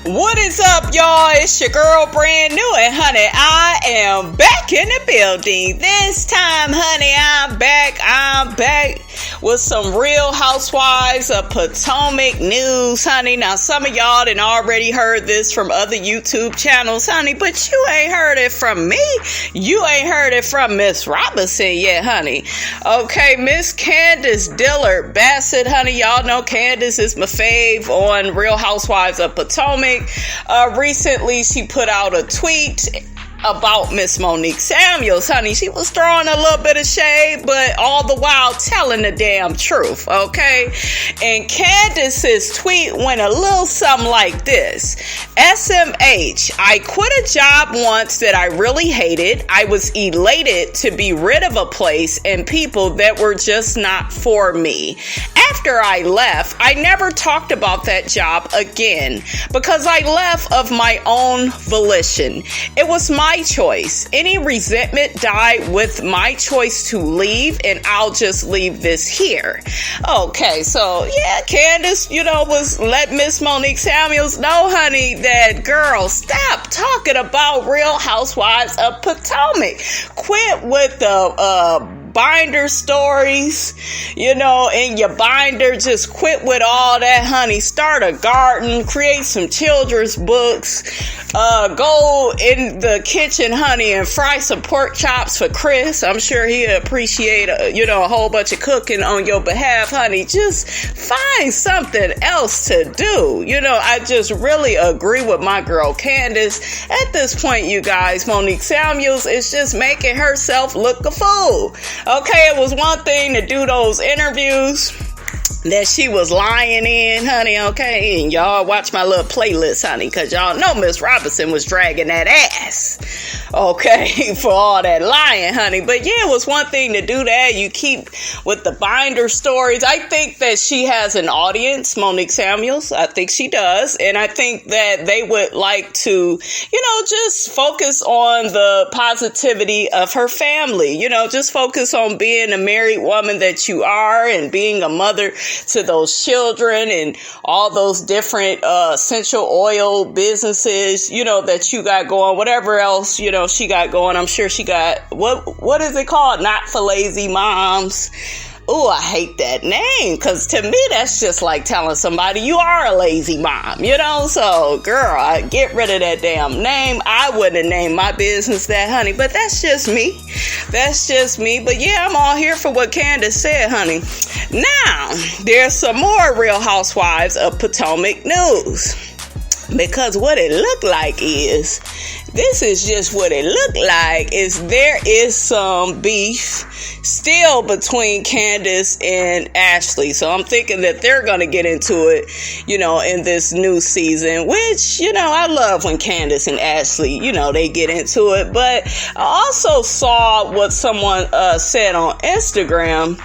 What is up, y'all? It's your girl, brand new, and honey, I am back in the building. This time, honey, I'm back with some Real Housewives of Potomac news, honey. Now, some of y'all done already heard this from other YouTube channels, honey, but you ain't heard it from me. You ain't heard it from Miss Robinson yet, honey. Okay, Miss Candiace Dilliard Bassett, honey. Y'all know Candiace is my fave on Real Housewives of Potomac. Recently, she put out a tweet about Miss Monique Samuels, honey. She was throwing a little bit of shade, but all the while telling the damn truth, okay? And Candiace's tweet went a little something like this. SMH, I quit a job once that I really hated. I was elated to be rid of a place and people that were just not for me. After I left, I never talked about that job again because I left of my own volition. It was my choice. Any resentment died with my choice to leave, and I'll just leave this here. Okay, so yeah, Candiace, was let Miss Monique Samuels know, honey, that girl, stop talking about Real Housewives of Potomac. Quit with the binder stories, in your binder. Just quit with all that, honey. Start a garden, create some children's books, go in the kitchen, honey, and fry some pork chops for Chris. I'm sure he'll appreciate, a whole bunch of cooking on your behalf, honey. Just find something else to do. I just really agree with my girl Candiace. At this point, you guys, Monique Samuels is just making herself look a fool. Okay, it was one thing to do those interviews that she was lying in, honey, okay? And y'all watch my little playlist, honey, because y'all know Miss Robinson was dragging that ass, okay, for all that lying, honey. But yeah, it was one thing to do that. You keep with the binder stories. I think that she has an audience, Monique Samuels. I think she does. And I think that they would like to, just focus on the positivity of her family. Just focus on being a married woman that you are and being a mother to those children and all those different essential oil businesses, that you got going, whatever else, she got going. I'm sure she got, what is it called? Not for Lazy Moms. Oh, I hate that name, because to me, that's just like telling somebody you are a lazy mom, So, girl, get rid of that damn name. I wouldn't have named my business that, honey, but that's just me. That's just me. But yeah, I'm all here for what Candiace said, honey. Now, there's some more Real Housewives of Potomac news. Because what it looked like is, this is just what it looked like, is there is some beef still between Candiace and Ashley. So I'm thinking that they're going to get into it, in this new season, which, I love when Candiace and Ashley, they get into it. But I also saw what someone said on Instagram,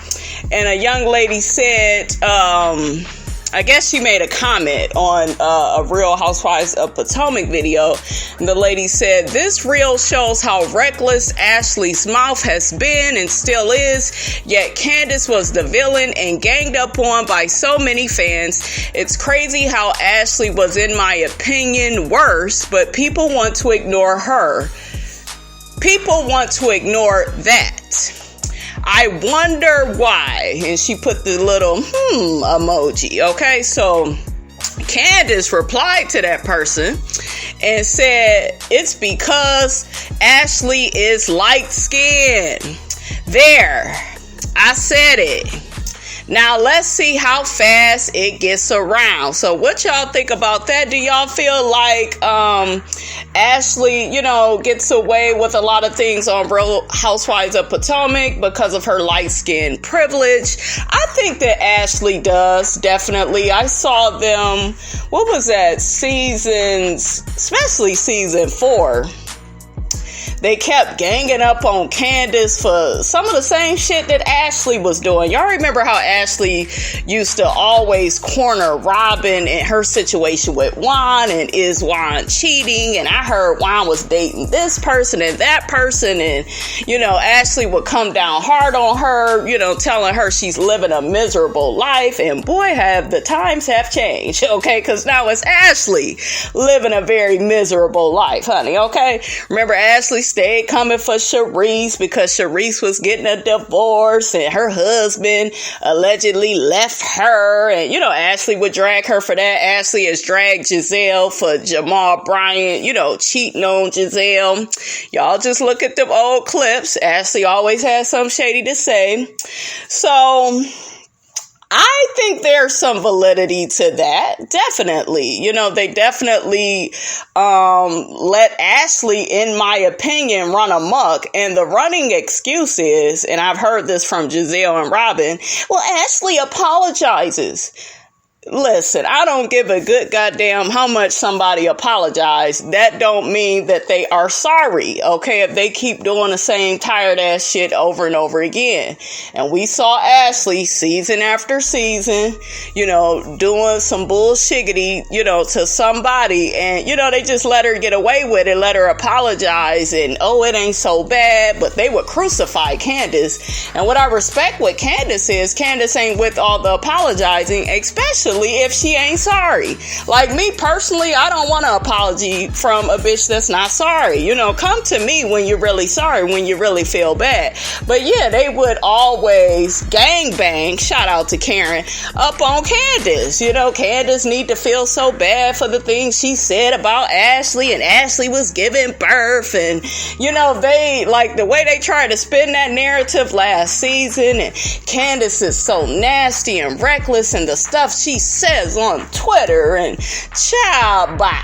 and a young lady said, I guess she made a comment on a Real Housewives of Potomac video. And the lady said, this reel shows how reckless Ashley's mouth has been and still is, yet Candiace was the villain and ganged up on by so many fans. It's crazy how Ashley was, in my opinion, worse, but people want to ignore her. People want to ignore that. I wonder why. And she put the little emoji. Okay, so Candiace replied to that person and said, it's because Ashley is light skinned. There, I said it. Now, let's see how fast it gets around. So what y'all think about that? Do y'all feel like Ashley, gets away with a lot of things on Real Housewives of Potomac because of her light-skin privilege? I think that Ashley does, definitely. I saw them, what was that, especially season 4. they kept ganging up on Candiace for some of the same shit that Ashley was doing. Y'all remember how Ashley used to always corner Robin in her situation with Juan, and is Juan cheating? And I heard Juan was dating this person and that person, and Ashley would come down hard on her, telling her she's living a miserable life. And boy, have the times have changed, okay? Because now it's Ashley living a very miserable life, honey, okay? Remember, Ashley stayed coming for Charisse because Charisse was getting a divorce and her husband allegedly left her. And, Ashley would drag her for that. Ashley has dragged Giselle for Jamal Bryant, cheating on Giselle. Y'all just look at them old clips. Ashley always has something shady to say. So I think there's some validity to that. Definitely. They definitely let Ashley, in my opinion, run amok. And the running excuse is, and I've heard this from Giselle and Robin, well, Ashley apologizes. Listen, I don't give a good goddamn how much somebody apologized. That don't mean that they are sorry, okay? If they keep doing the same tired ass shit over and over again. And we saw Ashley season after season, doing some bullshiggity, to somebody. And, they just let her get away with it, let her apologize. And, it ain't so bad. But they would crucify Candiace. And what I respect with Candiace is Candiace ain't with all the apologizing, especially if she ain't sorry. Like me personally, I don't want an apology from a bitch that's not sorry. Come to me when you're really sorry, when you really feel bad. But yeah, they would always gangbang, shout out to Karen, up on Candiace. Candiace need to feel so bad for the things she said about Ashley, and Ashley was giving birth. And they, like, the way they tried to spin that narrative last season, and Candiace is so nasty and reckless, and the stuff she says on Twitter, and child, bye.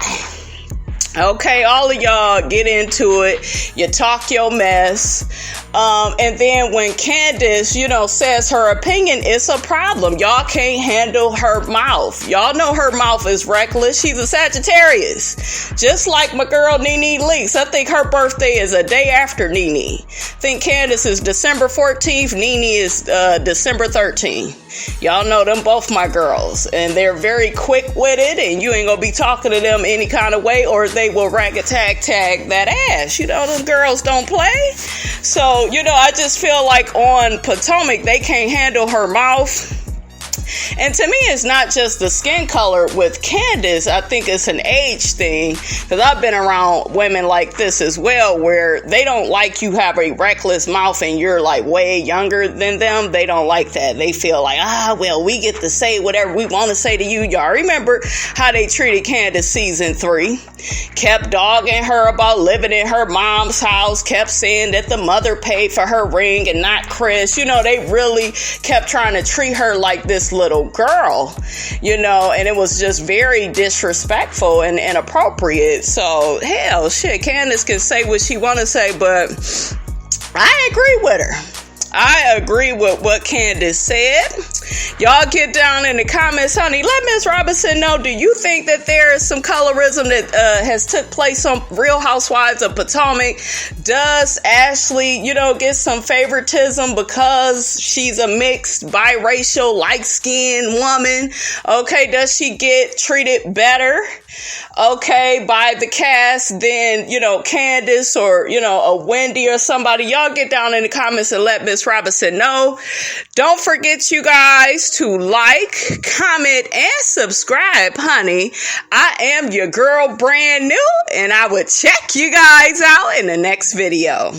Okay, all of y'all get into it. You talk your mess. And then when Candiace, says her opinion, it's a problem. Y'all can't handle her mouth. Y'all know her mouth is reckless. She's a Sagittarius. Just like my girl Nene Leakes. I think her birthday is a day after Nene. I think Candiace is December 14th. Nene is December 13th. Y'all know them both my girls. And they're very quick with it. And you ain't gonna be talking to them any kind of way, or they will tag that ass. Them girls don't play. So, I just feel like on Potomac, they can't handle her mouth. And to me, it's not just the skin color with Candiace. I think it's an age thing, because I've been around women like this as well, where they don't like you have a reckless mouth and you're like way younger than them. They don't like that. They feel like, we get to say whatever we want to say to you. Y'all remember how they treated Candiace season 3? Kept dogging her about living in her mom's house, kept saying that the mother paid for her ring and not Chris. They really kept trying to treat her like this little girl, and it was just very disrespectful and inappropriate. So, hell, shit, Candiace can say what she want to say, but I agree with her. I agree with what Candiace said. Y'all get down in the comments, honey. Let Miss Robinson know, do you think that there is some colorism that has took place on Real Housewives of Potomac? Does Ashley, get some favoritism because she's a mixed, biracial, light-skinned woman? Okay, does she get treated better, by the cast than, Candiace or, a Wendy or somebody? Y'all get down in the comments and let Miss Robinson know. Don't forget, you guys, to like, comment, and subscribe, honey. I am your girl, brand new, and I will check you guys out in the next video.